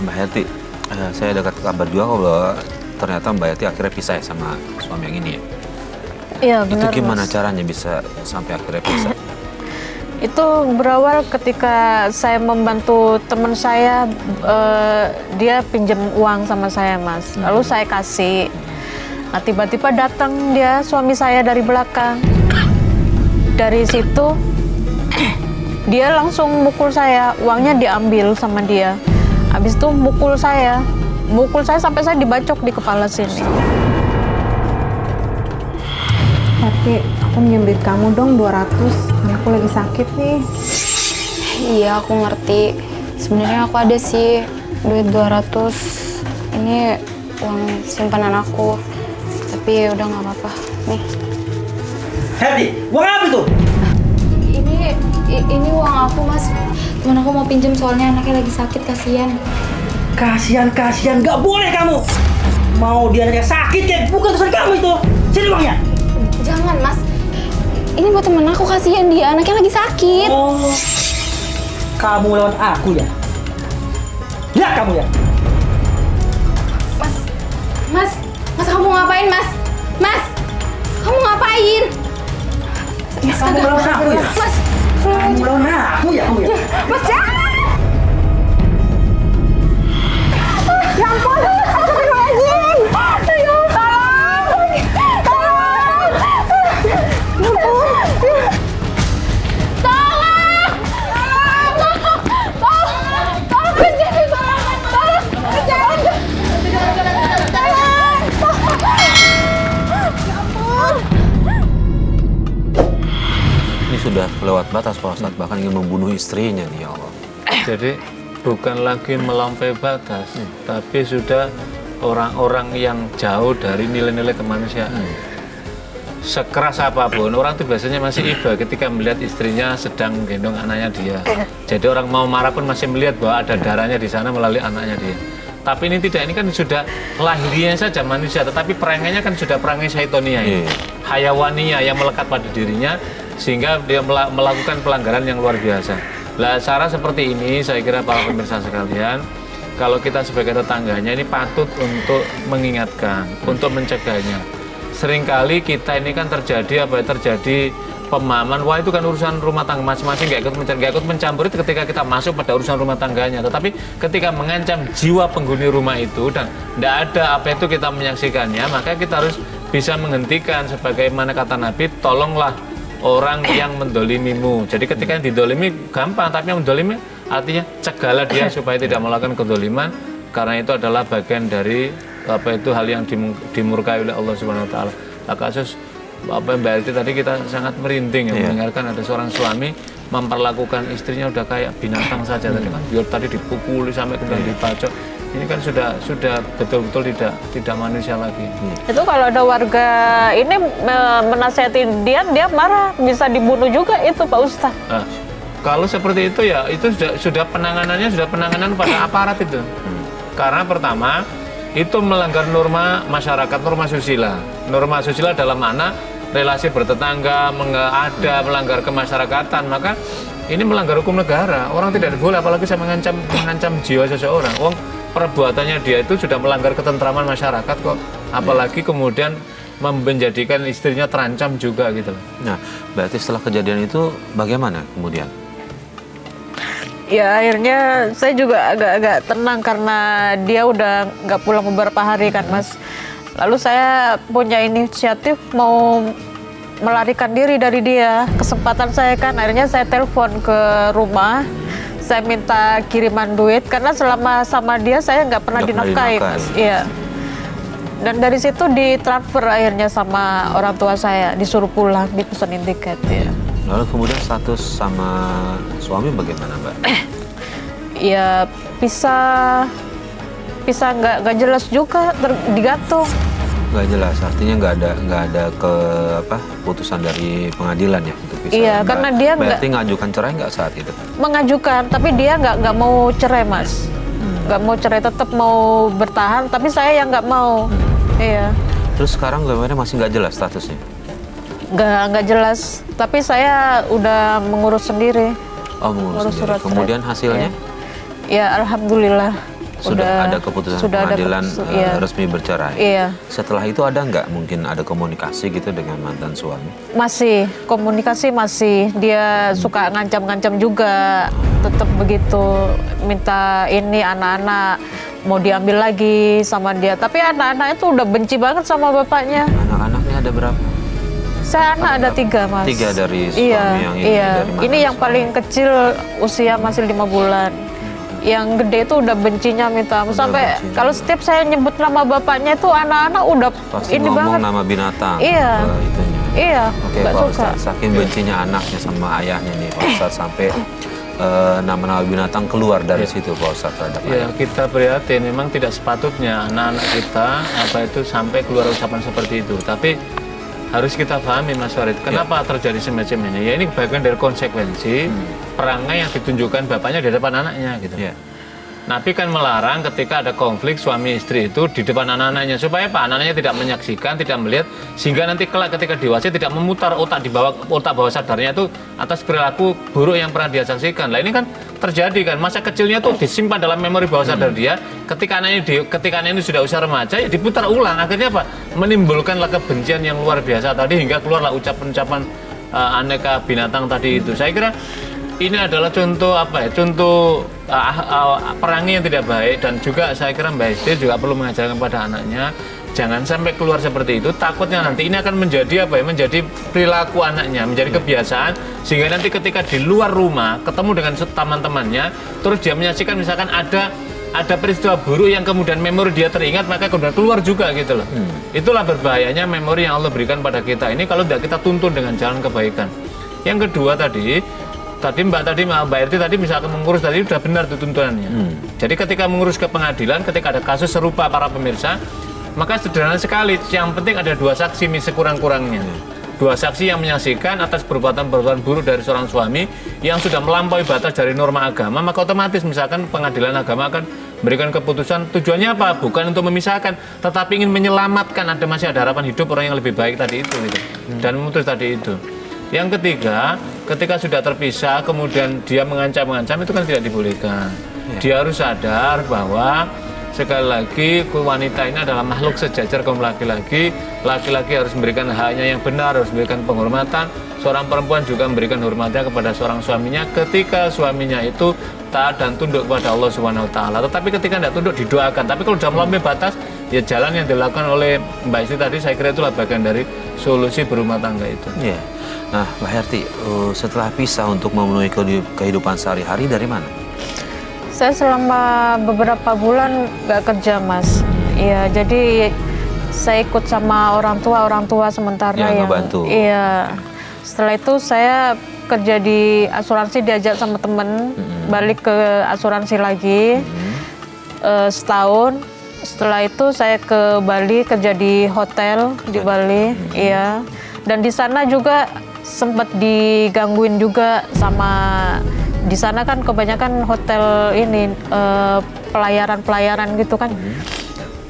Mbak Heti, saya dapat kabar juga kalau ternyata Mbak Heti akhirnya pisah ya sama suami yang ini ya? Iya benar. Itu gimana Mas. caranya bisa sampai akhirnya pisah? Itu berawal ketika saya membantu teman saya, dia pinjam uang sama saya Mas. Lalu saya kasih. Nah tiba-tiba datang dia suami saya dari belakang. Dari situ dia langsung mukul saya, uangnya diambil sama dia. Habis itu mukul saya sampai saya dibacok di kepala sini. Tapi aku minjem duit kamu dong 200, anakku lagi sakit nih. Iya, aku ngerti. Sebenarnya aku ada sih duit 200. Ini uang simpanan aku. Tapi udah nggak apa-apa. Nih. Heti, uang apa itu? Ini uang aku, Mas. Temen aku mau pinjem soalnya anaknya lagi sakit, kasihan. Kasihan, nggak boleh kamu. Mau dia anaknya sakit ya, bukan urusan kamu itu. Sini uangnya. Jangan, Mas. Ini buat temen aku, kasihan dia, anaknya lagi sakit. Oh, kamu lawan aku ya? Ya kamu ya? Mas, kamu ngapain, Mas? Mas, kamu ngapain? Kamu lawan aku ya? Mas, Kamu lawan aku ya? Kamu ya? Mas, jangan! Ya ampun, astagfirullahaladzim! Ayo, tolong! Tolong! Ya ampun! Tolong! Tolong! Berhenti, tolong! Jangan! Ini sudah lewat batas Pak Ustadz, bahkan ingin membunuh istrinya nih ya Allah. Jadi bukan lagi melampaui batas, tapi sudah orang-orang yang jauh dari nilai-nilai kemanusiaan. Sekeras apapun, orang itu biasanya masih iba ketika melihat istrinya sedang gendong anaknya dia. Jadi orang mau marah pun masih melihat bahwa ada darahnya di sana melalui anaknya dia. Tapi ini tidak, ini kan sudah lahirianya saja manusia, tetapi perangainya kan sudah perangai syaitonia ini. Hayawania yang melekat pada dirinya, sehingga dia melakukan pelanggaran yang luar biasa. Lah cara seperti ini saya kira para pemirsa sekalian, kalau kita sebagai tetangganya ini patut untuk mengingatkan, untuk mencegahnya. Seringkali kita ini kan terjadi pemahaman, wah itu kan urusan rumah tangga masing-masing, nggak ikut mencampuri ketika kita masuk pada urusan rumah tangganya. Tetapi ketika mengancam jiwa penghuni rumah itu dan tidak ada apa itu kita menyaksikannya, maka kita harus bisa menghentikan. Sebagaimana kata Nabi, tolonglah orang yang mendolimimu. Jadi ketika yang didolimi gampang, tapi yang mendolimi artinya cegahlah dia supaya tidak melakukan kedoliman, karena itu adalah bagian dari apa itu hal yang dimurkai oleh Allah Subhanahu Wa Taala. Nah, kasus apa Mbak Heti tadi kita sangat merinding ya, mendengarkan ada seorang suami memperlakukan istrinya udah kayak binatang saja tadi kan, biar tadi dipukuli sampai kemudian dibacok. Ini kan sudah betul-betul tidak manusia lagi. Itu kalau ada warga ini menasihati dia marah, bisa dibunuh juga itu Pak Ustadz. Nah, kalau seperti itu ya itu sudah penanganan pada aparat itu. Karena pertama itu melanggar norma masyarakat, norma susila. Norma susila dalam makna relasi bertetangga, melanggar kemasyarakatan, maka ini melanggar hukum negara. Orang tidak boleh, apalagi saya mengancam jiwa seseorang. Perbuatannya dia itu sudah melanggar ketentraman masyarakat kok, apalagi kemudian menjadikan istrinya terancam juga gitu. Nah, berarti setelah kejadian itu bagaimana kemudian? Ya akhirnya saya juga agak-agak tenang karena dia udah nggak pulang beberapa hari kan Mas. Lalu saya punya inisiatif mau melarikan diri dari dia. Kesempatan saya kan, akhirnya saya telepon ke rumah. Saya minta kiriman duit karena selama sama dia saya nggak pernah dinafkahi Mas. Iya. Dan dari situ ditransfer akhirnya sama orang tua saya, disuruh pulang, dipesenin tiket ya. Lalu kemudian status sama suami bagaimana Mbak? Ya pisah nggak jelas juga, digantung. Nggak jelas, artinya nggak ada putusan dari pengadilan ya untuk pisah. Iya, karena dia berarti ngajukan cerai nggak saat itu? Mengajukan, tapi dia nggak mau cerai Mas. Nggak mau cerai, tetap mau bertahan, tapi saya yang nggak mau. Iya. Terus sekarang bagaimana, masih nggak jelas statusnya? Nggak jelas, tapi saya udah mengurus sendiri. Oh, mengurus sendiri. surat Kemudian cerai. hasilnya? Ya, alhamdulillah Sudah ada keputusan sudah ada pengadilan keputusan, iya. resmi bercerai. Iya. Setelah itu ada nggak mungkin ada komunikasi gitu dengan mantan suami? Masih, komunikasi masih. Dia suka ngancam-ngancam juga. Tetap begitu, minta ini anak-anak mau diambil lagi sama dia. Tapi anak-anak itu udah benci banget sama bapaknya. Anak-anaknya ada berapa? Saya anak ada 3, Mas. 3 dari suami Iya, yang ini, iya. dari mantan Ini yang suami. paling kecil usia masih 5 bulan. Yang gede itu udah bencinya minta ampun. Sampai bencinya. kalau setiap saya nyebut nama bapaknya itu anak-anak udah Pasti ini ngomong banget. nama binatang. Iya. ke itunya. Iya, Oke, nggak Pak suka. Ustadz, saking bencinya anaknya sama ayahnya nih, Pak Ustadz, sampai nama-nama binatang keluar dari situ, Pak Ustadz, terhadap Ya, ayah. kita prihatin. Memang tidak sepatutnya anak-anak kita sampai keluar ucapan seperti itu. Tapi harus kita pahami, Mas Farid, kenapa terjadi semacam ini? Ya ini bagian dari konsekuensi perangai yang ditunjukkan bapaknya di depan anaknya gitu. Ya. Nabi kan melarang ketika ada konflik suami istri itu di depan anak-anaknya supaya apa? Anak-anaknya tidak menyaksikan, tidak melihat, sehingga nanti kelak ketika dewasa tidak memutar otak bawah sadarnya itu atas perilaku buruk yang pernah dia saksikan. Lah ini kan terjadi kan, masa kecilnya tuh disimpan dalam memori bawah sadar dia. Ketika anak ini sudah usia remaja ya diputar ulang. Akhirnya apa? Menimbulkanlah kebencian yang luar biasa tadi hingga keluarlah ucapan-ucapan aneka binatang tadi itu. Saya kira ini adalah contoh contoh perangi yang tidak baik, dan juga saya kira Mbak Esti juga perlu mengajarkan kepada anaknya jangan sampai keluar seperti itu. Takutnya nanti ini akan menjadi menjadi perilaku anaknya, menjadi kebiasaan, sehingga nanti ketika di luar rumah ketemu dengan teman-temannya, terus dia menyaksikan misalkan ada peristiwa buruk yang kemudian memori dia teringat, maka kemudian keluar juga gitu loh. Itulah berbahayanya memori yang Allah berikan pada kita ini kalau tidak kita tuntun dengan jalan kebaikan. Yang kedua tadi Mbak Erti tadi misalkan mengurus tadi sudah benar tuh tuntunannya. Jadi ketika mengurus ke pengadilan, ketika ada kasus serupa para pemirsa, maka sederhana sekali. Yang penting ada 2 saksi sekurang-kurangnya. 2 saksi yang menyaksikan atas perbuatan-perbuatan buruk dari seorang suami yang sudah melampaui batas dari norma agama, maka otomatis misalkan pengadilan agama akan berikan keputusan. Tujuannya apa? Bukan untuk memisahkan, tetapi ingin menyelamatkan, masih ada harapan hidup orang yang lebih baik tadi itu gitu. Dan memutus tadi itu. Yang ketiga, ketika sudah terpisah, kemudian dia mengancam-ngancam, itu kan tidak dibolehkan. Dia harus sadar bahwa sekali lagi wanita ini adalah makhluk sejajar kaum laki-laki. Laki-laki harus memberikan haknya yang benar, harus memberikan penghormatan. Seorang perempuan juga memberikan hormatnya kepada seorang suaminya ketika suaminya itu taat dan tunduk kepada Allah Subhanahu wa taala. Tetapi ketika tidak tunduk didoakan. Tapi kalau sudah melampaui batas, ya jalan yang dilakukan oleh Mbak Isti tadi saya kira itulah bagian dari solusi berumah tangga itu. Iya. Nah, Mbak Herti, setelah pisah untuk memenuhi kehidupan sehari-hari dari mana? Saya selama beberapa bulan nggak kerja, Mas. Iya, jadi saya ikut sama orang tua sementara Yang yang ngebantu. Iya. Setelah itu saya kerja di asuransi, diajak sama temen balik ke asuransi lagi setahun. Setelah itu saya ke Bali, kerja di hotel di Bali, iya. Dan di sana juga sempat digangguin juga sama, di sana kan kebanyakan hotel ini pelayaran gitu kan.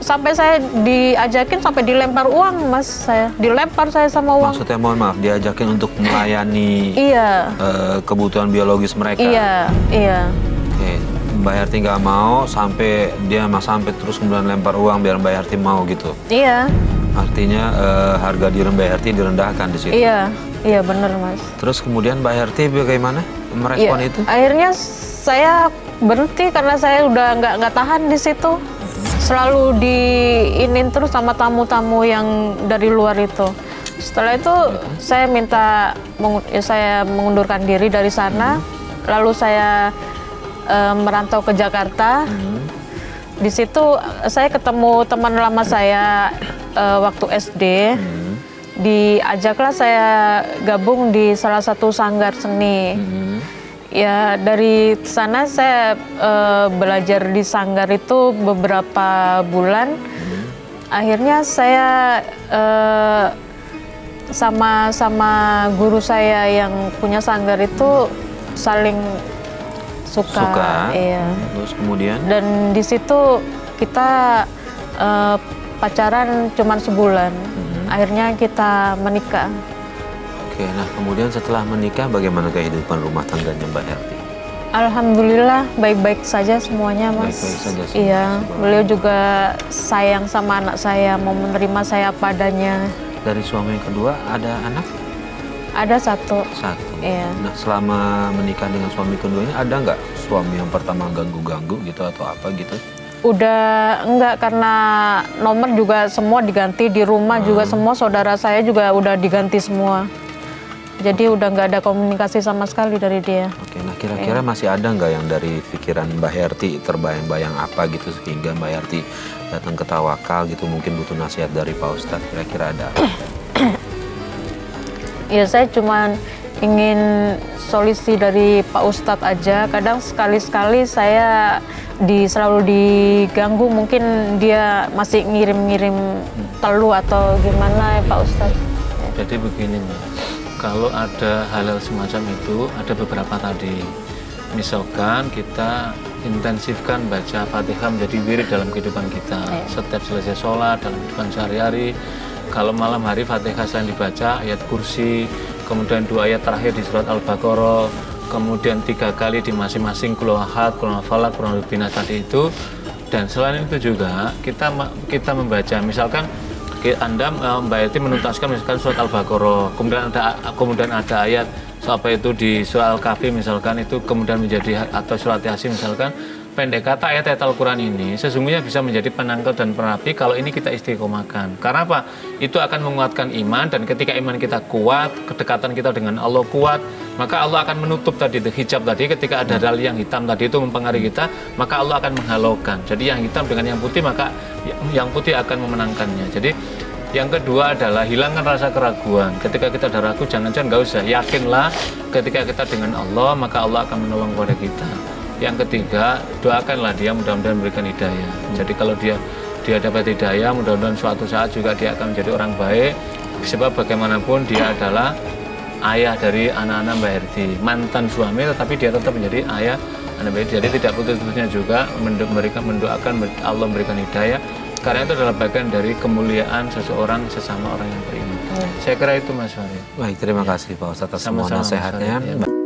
Sampai saya diajakin sampai dilempar uang, Mas. Dilempar saya sama uang. Maksudnya mohon maaf, diajakin untuk melayani Iya. kebutuhan biologis mereka. Iya. Oke, Mbak Herti nggak mau sampai terus kemudian lempar uang biar Mbak Herti mau gitu. Iya. Artinya harga diri Mbak Herti direndahkan di situ. Iya benar, Mas. Terus kemudian Mbak Herti bagaimana merespon Iya. itu? Akhirnya saya berhenti karena saya udah nggak tahan di situ. Selalu diinin terus sama tamu-tamu yang dari luar itu. Setelah itu saya saya mengundurkan diri dari sana. Lalu saya merantau ke Jakarta. Di situ saya ketemu teman lama saya waktu SD. Diajaklah saya gabung di salah satu sanggar seni. Ya dari sana saya belajar di sanggar itu beberapa bulan. Akhirnya saya sama guru saya yang punya sanggar itu saling suka. Iya. Terus kemudian? Dan di situ kita pacaran cuma sebulan. Akhirnya kita menikah. Oke, nah kemudian setelah menikah bagaimana kehidupan rumah tangganya Mbak Herti? Alhamdulillah baik-baik saja semuanya, Mas. Baik-baik saja semua. Iya, beliau juga sayang sama anak saya, mau menerima saya apa adanya. Dari suami yang kedua ada anak? Ada satu. Satu. Iya. Nah, selama menikah dengan suami kedua ini ada nggak suami yang pertama ganggu-ganggu gitu atau apa gitu? Udah enggak, karena nomor juga semua diganti, di rumah juga semua saudara saya juga udah diganti semua. Jadi udah nggak ada komunikasi sama sekali dari dia. Oke, nah kira-kira masih ada nggak yang dari pikiran Mbak Herti terbayang-bayang apa gitu sehingga Mbak Herti datang ke Tawakal gitu, mungkin butuh nasihat dari Pak Ustadz, kira-kira ada apa? Ya saya cuman ingin solusi dari Pak Ustadz aja. Kadang sekali-sekali saya selalu diganggu, mungkin dia masih ngirim-ngirim telu atau gimana ya Pak Ustadz. Jadi begini Mbak, kalau ada hal-hal semacam itu, ada beberapa tadi. Misalkan kita intensifkan baca Fatihah menjadi wirid dalam kehidupan kita. Setiap selesai sholat, dalam kehidupan sehari-hari. Kalau malam hari Fatihah selain dibaca, ayat kursi, kemudian 2 ayat terakhir di surat Al-Baqarah, kemudian 3 kali di masing-masing Qul Huwalahad, Qul Huwallahu Falaq, Qul Huwallahu Nas tadi itu. Dan selain itu juga kita membaca, misalkan Anda Mbak Yati menuntaskan misalkan surat Al-Baqarah, kemudian ada ayat apa itu di surat Al-Kahfi misalkan itu kemudian menjadi, atau surat Yasin misalkan, pendek kata ayat-ayat Al-Quran ini sesungguhnya bisa menjadi penangkal dan perapi kalau ini kita istiqomahkan. Karena apa? Itu akan menguatkan iman, dan ketika iman kita kuat, kedekatan kita dengan Allah kuat, maka Allah akan menutup tadi itu hijab tadi. Ketika ada dalil yang hitam tadi itu mempengaruhi kita, maka Allah akan menghalaukan. Jadi yang hitam dengan yang putih, maka yang putih akan memenangkannya. Jadi yang kedua adalah hilangkan rasa keraguan. Ketika kita ada ragu, jangan-jangan nggak usah, yakinlah ketika kita dengan Allah, maka Allah akan menolong kepada kita. Yang ketiga, doakanlah dia mudah-mudahan memberikan hidayah. Jadi kalau dia dapat hidayah, mudah-mudahan suatu saat juga dia akan menjadi orang baik. Sebab bagaimanapun dia adalah ayah dari anak-anak Mbak Herti, mantan suami, tetapi dia tetap menjadi ayah anak Mbak Herti. Jadi tidak putus-putusnya juga mendoakan Allah memberikan hidayah. Karena itu adalah bagian dari kemuliaan seseorang sesama orang yang beriman. Saya kira itu Mas Farid. Baik, terima kasih Pak Ustadz atas semua Sama-sama, Mas nasihatnya. Farid, ya.